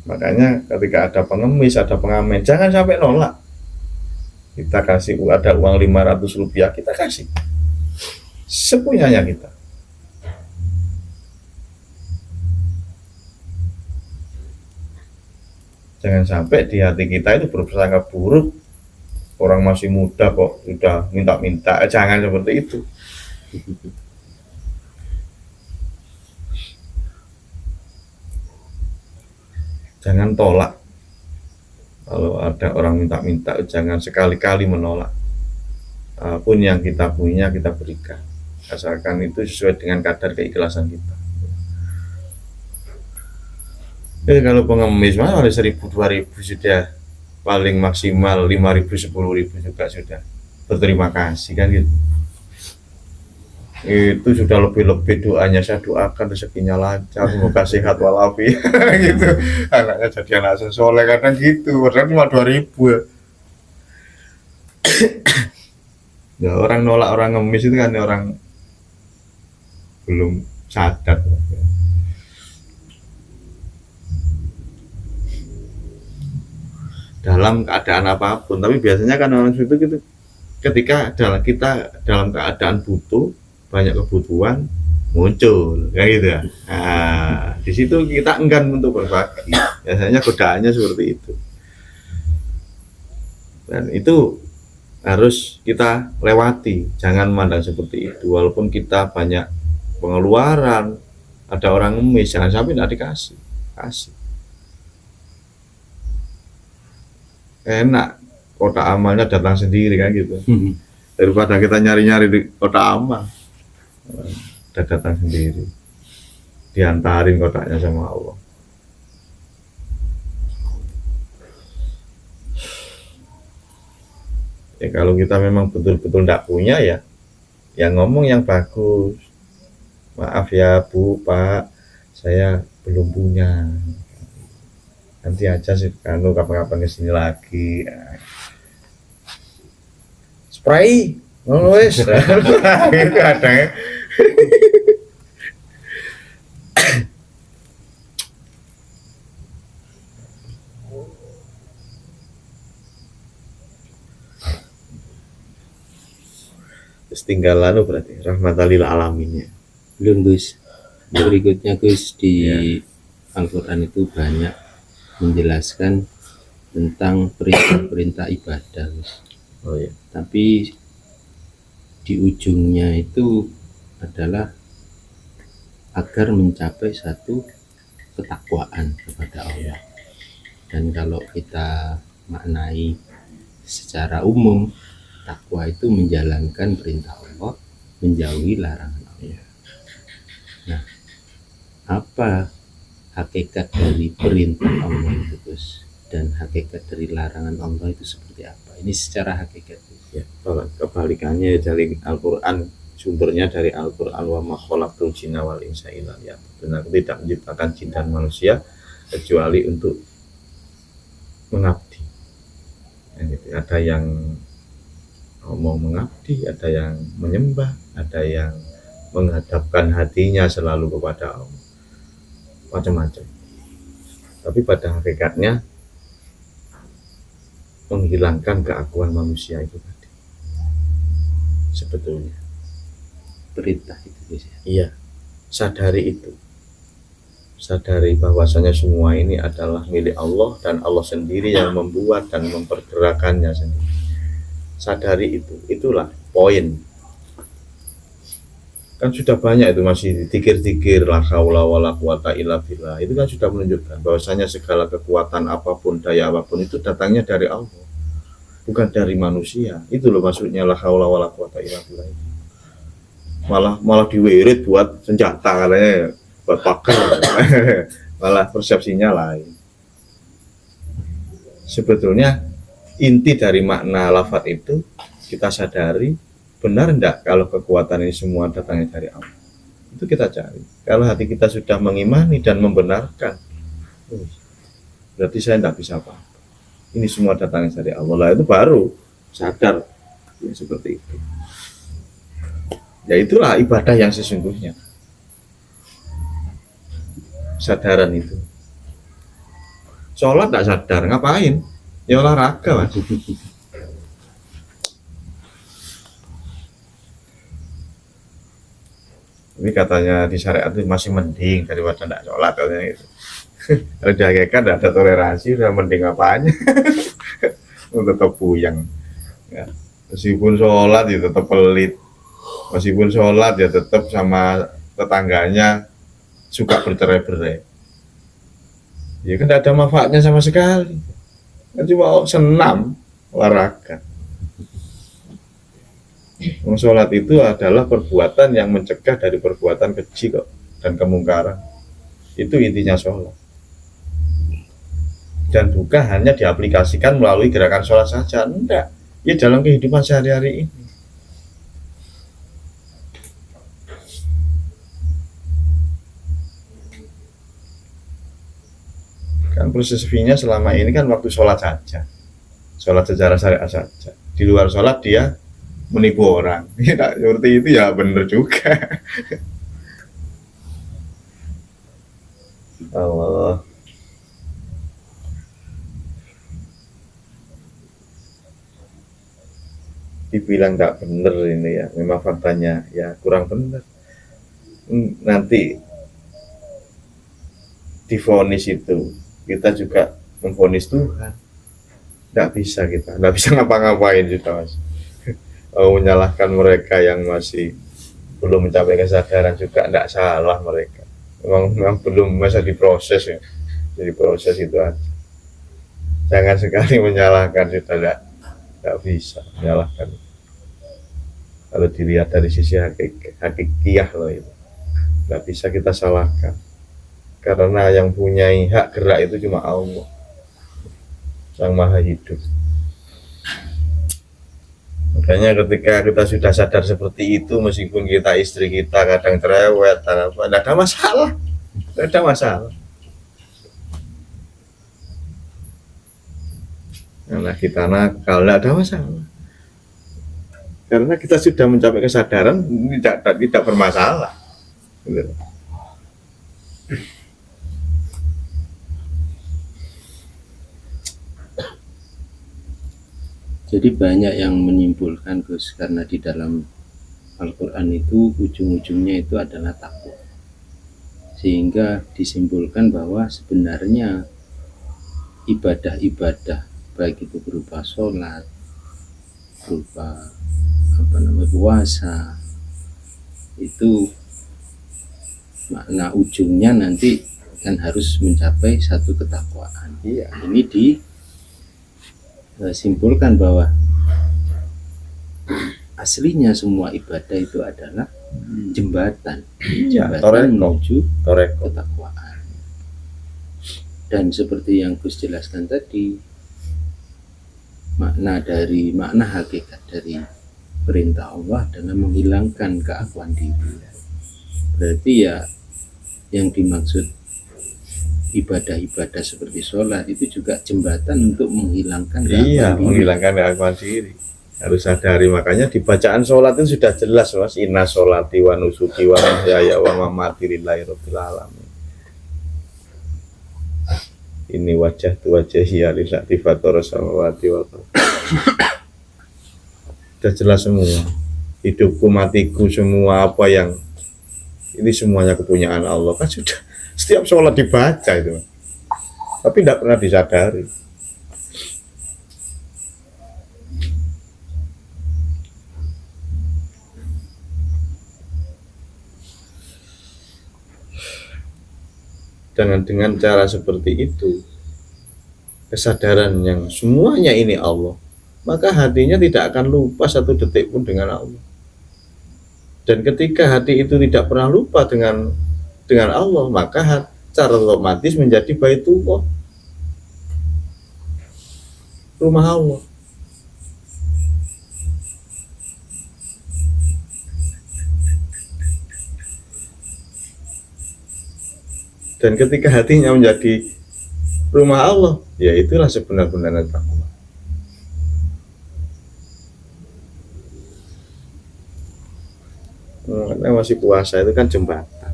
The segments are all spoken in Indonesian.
Makanya ketika ada pengemis, ada pengamen, jangan sampai nolak. Kita kasih, ada uang 500 rupiah, kita kasih sepunyanya kita. Jangan sampai di hati kita itu berprasangka buruk, orang masih muda kok sudah minta-minta. Jangan seperti itu. Jangan tolak. Kalau ada orang minta-minta, jangan sekali-kali menolak. Apapun yang kita punya, kita berikan. Asalkan itu sesuai dengan kadar keikhlasan kita. Kalau pengemis mah ada 1.000, 2.000 sudah, paling maksimal 5.000, 10.000 juga sudah berterima kasih kan gitu. Itu sudah lebih-lebih doanya, saya doakan rezekinya lancar, semoga sehat walafiat gitu, anaknya jadi anak soleh, kadang gitu, padahal cuma 2.000 ya. Ya orang nolak orang ngemis itu kan orang belum sadar dalam keadaan apapun. Tapi biasanya kan orang itu gitu, ketika kita dalam keadaan butuh, banyak kebutuhan muncul kayak gitu ya. Nah, di situ kita enggan untuk berbagi. Biasanya godaannya seperti itu. Dan itu harus kita lewati, jangan memandang seperti itu. Walaupun kita banyak pengeluaran, ada orang ngemis, jangan sampai tidak dikasih. Kasih. Enak kotak amalnya datang sendiri kan gitu. Daripada kita nyari-nyari di kotak amal, udah datang sendiri, diantarin kotaknya sama Allah. Ya kalau kita memang betul-betul tidak punya ya, yang ngomong yang bagus. Maaf ya Bu, Pak, saya belum punya. Nanti aja sih, kalau kapan-kapan kesini lagi. Spray, nulis, itu ada ya. Terus tinggal lalu berarti rahmatan lil alaminnya. Belum Gus. Berikutnya Gus, di Al-Quran itu banyak menjelaskan tentang perintah-perintah ibadah Gus. Oh ya. Tapi di ujungnya itu adalah agar mencapai satu ketakwaan kepada Allah. Dan kalau kita maknai secara umum, takwa itu menjalankan perintah Allah, menjauhi larangan Allah. Nah, apa hakikat dari perintah Allah itu Gus, dan hakikat dari larangan Allah itu seperti apa? Ini secara hakikat ya. Kebalikannya dari Al-Quran, sumbernya dari Al-Quran, wa ma khalaqtul jinna wal insa illa liya'budun. Aku tidak menciptakan jin dan manusia kecuali untuk mengabdi. Ada yang mau mengabdi, ada yang menyembah, ada yang menghadapkan hatinya selalu kepada Allah, macam-macam. Tapi pada hakikatnya menghilangkan keakuan manusia itu tadi sebetulnya perintah itu Gus ya. Iya, sadari itu, sadari bahwasanya semua ini adalah milik Allah dan Allah sendiri yang membuat dan mempergerakannya sendiri. Sadari itu, itulah poin. Kan sudah banyak itu masih dikir-dikir la haula wala quwata illa billah. Itu kan sudah menunjukkan bahwasanya segala kekuatan apapun, daya apapun itu datangnya dari Allah, bukan dari manusia. Itu loh maksudnya la haula wala quwata illa billah. Malah diwirid buat senjata katanya, buat pagar. Malah persepsinya lain. Sebetulnya inti dari makna lafaz itu kita sadari, benar enggak kalau kekuatan ini semua datangnya dari Allah. Itu kita cari. Kalau hati kita sudah mengimani dan membenarkan, berarti saya enggak bisa apa-apa, ini semua datangnya dari Allah. Lah itu baru sadar ya, seperti itu. Ya itulah ibadah yang sesungguhnya, sadaran itu. sholat tidak sadar, ngapain? Ya olahraga mas. Ini katanya di syariat itu masih mending daripada tidak sholat katanya gitu. Kalau di hakikat tidak ada toleransi, udah mending apanya. Tetap buyang ya. Meskipun sholat ya tetap pelit, meskipun sholat ya tetap sama tetangganya suka bercerai-berai. Ya kan tidak ada manfaatnya sama sekali, kan cuma senam olahraga. Sholat itu adalah perbuatan yang mencegah dari perbuatan keji kok dan kemungkaran. Itu intinya sholat. Dan bukan hanya diaplikasikan melalui gerakan sholat saja, enggak. Ya dalam kehidupan sehari-hari ini. Kan proses V-nya selama ini kan waktu sholat saja. Sholat secara syariat saja. Di luar sholat dia menipu orang. Ya, seperti itu ya benar juga. Allah. Dibilang nggak benar ini ya, memang faktanya ya kurang benar. Nanti divonis itu kita juga memvonis Tuhan. Nggak bisa kita, nggak bisa ngapa-ngapain kita mas. Menyalahkan mereka yang masih belum mencapai kesadaran juga nggak salah mereka. Memang belum masa diproses ya, jadi proses itu aja. Jangan sekali menyalahkan, sudah nggak bisa menyalahkan. Kalau dilihat dari sisi hakikiyah loh itu, nggak bisa kita salahkan. Karena yang punya hak gerak itu cuma Allah, Sang Maha Hidup. Makanya ketika kita sudah sadar seperti itu, meskipun kita istri kita kadang cerewet, tidak ada masalah, tidak ada masalah. Karena kita nakal, tidak ada masalah. Karena kita sudah mencapai kesadaran, tidak bermasalah. Gitu. Jadi banyak yang menyimpulkan Gus, karena di dalam Al-Quran itu ujung-ujungnya itu adalah takwa, sehingga disimpulkan bahwa sebenarnya ibadah-ibadah baik itu berupa sholat, berupa puasa, itu makna ujungnya nanti kan harus mencapai satu ketakwaan. Iya. Ini disimpulkan bahwa aslinya semua ibadah itu adalah jembatan menuju ketakwaan. Dan seperti yang Gus jelaskan tadi, makna hakikat dari perintah Allah adalah menghilangkan keakuan diri. Berarti ya yang dimaksud ibadah-ibadah seperti sholat itu juga jembatan untuk menghilangkan keakuan diri. Harus sadari, makanya di bacaan sholat itu sudah jelas mas, inna sholati wa nusuki wa mahyaya wa mamati lillahi rabbil alamin. Ini wajah tu wajhiya lillahi fatara samawati wal ardh. Sudah jelas semua. Hidupku matiku semua apa yang ini semuanya kepunyaan Allah, kan sudah setiap sholat dibaca itu, tapi tidak pernah disadari. Dengan cara seperti itu, kesadaran yang semuanya ini Allah, maka hatinya tidak akan lupa satu detik pun dengan Allah. Dan ketika hati itu tidak pernah lupa dengan Allah, maka secara otomatis menjadi Baitullah, rumah Allah. Dan ketika hatinya menjadi rumah Allah, ya itulah sebenar-benarnya takwa. Karena masih puasa itu kan jembatan.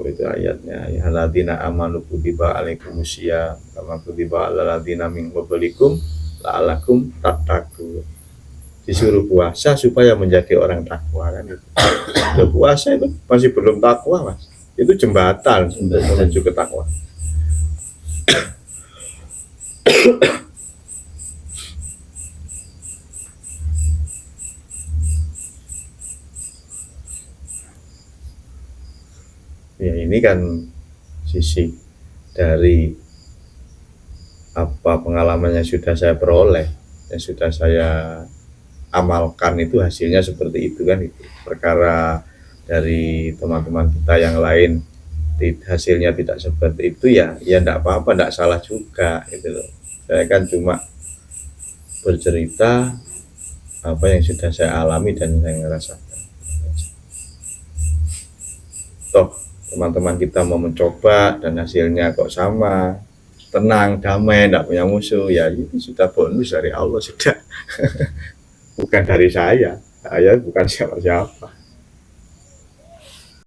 Itu ayatnya, ya alladzina amanu kutiba alaikumusiyam kama kutiba alal ladzina min qablikum la'allakum tattaqun. Disuruh puasa supaya menjadi orang takwa kan itu. Udah puasa itu masih belum takwa Mas. Itu jembatan untuk menuju ke takwa. Ya ini kan sisi dari apa pengalaman yang sudah saya peroleh, yang sudah saya amalkan, itu hasilnya seperti itu kan. Itu perkara dari teman-teman kita yang lain hasilnya tidak seperti itu, ya enggak apa-apa, enggak salah juga gitu loh. Saya kan cuma bercerita apa yang sudah saya alami dan saya ngerasakan. Toh teman-teman kita mau mencoba dan hasilnya kok sama, tenang, damai, tidak punya musuh, ya itu sudah bonus dari Allah sudah. Bukan dari saya bukan siapa-siapa.